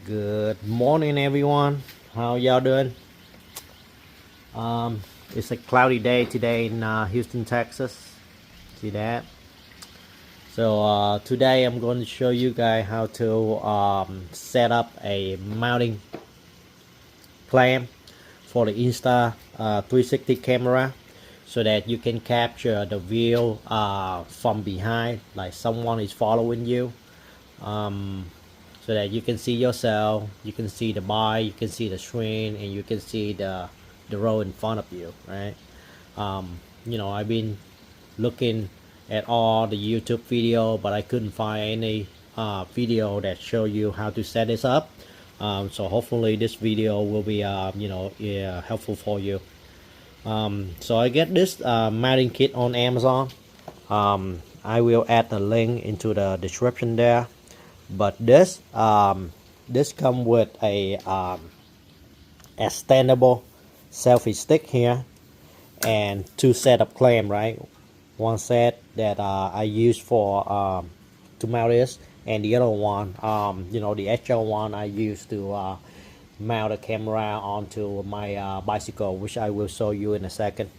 Good morning, everyone. How y'all doing? It's a cloudy day today in Houston, Texas. See that? So today I'm going to show you guys how to set up a mounting clamp for the Insta360 camera, so that you can capture the view from behind, like someone is following you. So that you can see yourself, you can see the bike, you can see the screen, and you can see the road in front of you, right? I've been looking at all the YouTube video, but I couldn't find any video that show you how to set this up. So hopefully this video will be helpful for you. So I get this mounting kit on Amazon. I will add the link into the description there. But this come with a extendable selfie stick here and two set of clamp, right? One set that I use for to mount this, and the other one, the extra one I use to mount a camera onto my bicycle, which I will show you in a second.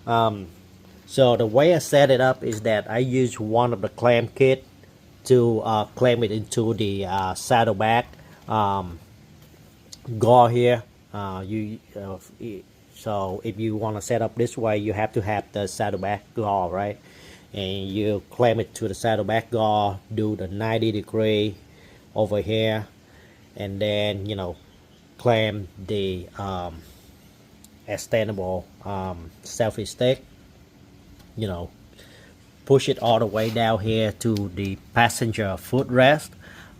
So the way I set it up is that I use one of the clamp kit to clamp it into the saddlebag gore here. So if you want to set up this way, you have to have the saddlebag gore, right? And you clamp it to the saddlebag gore, do the 90-degree over here, and then clamp the extendable selfie stick, push it all the way down here to the passenger footrest.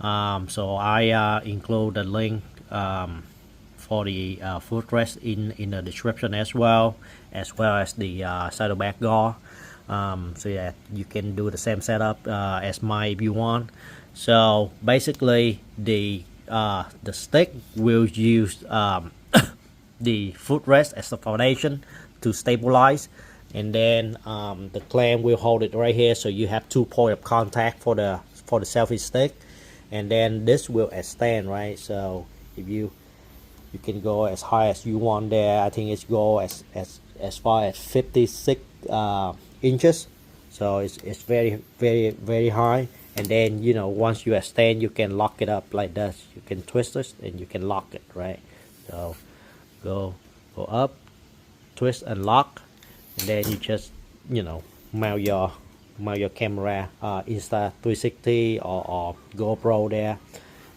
So I include the link for the footrest in the description as well as the saddlebag gore, so that you can do the same setup as mine if you want. So basically the stick will use the footrest as the foundation to stabilize, and then the clamp will hold it right here, so you have 2 points of contact for the selfie stick, and then this will extend, right? So if you can go as high as you want there. I think it's go as far as 56 inches, so it's very high. And then once you extend, you can lock it up like this. You can twist it and you can lock it, right? So go up, twist and lock, and then you just mount your camera, Insta360 or GoPro there.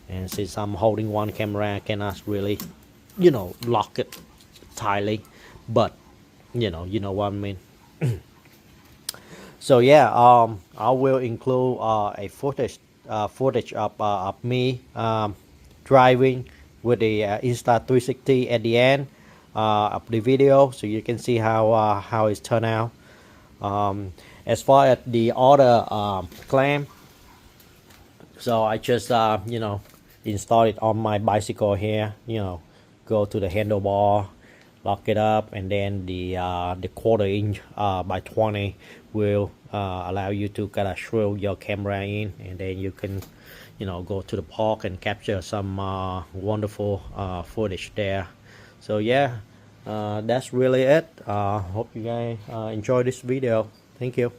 And since I'm holding one camera, I cannot really lock it tightly, but you know what I mean. So yeah, I will include a footage of me driving with the Insta360 at the end of the video, so you can see how it's turned out. As far as the other clamp, so I just install it on my bicycle here. Go to the handlebar, lock it up, and then the 1/4 inch by 20 will allow you to kind of shrill your camera in, and then you can go to the park and capture some wonderful footage there. So yeah, that's really it. Hope you guys enjoy this video. Thank you.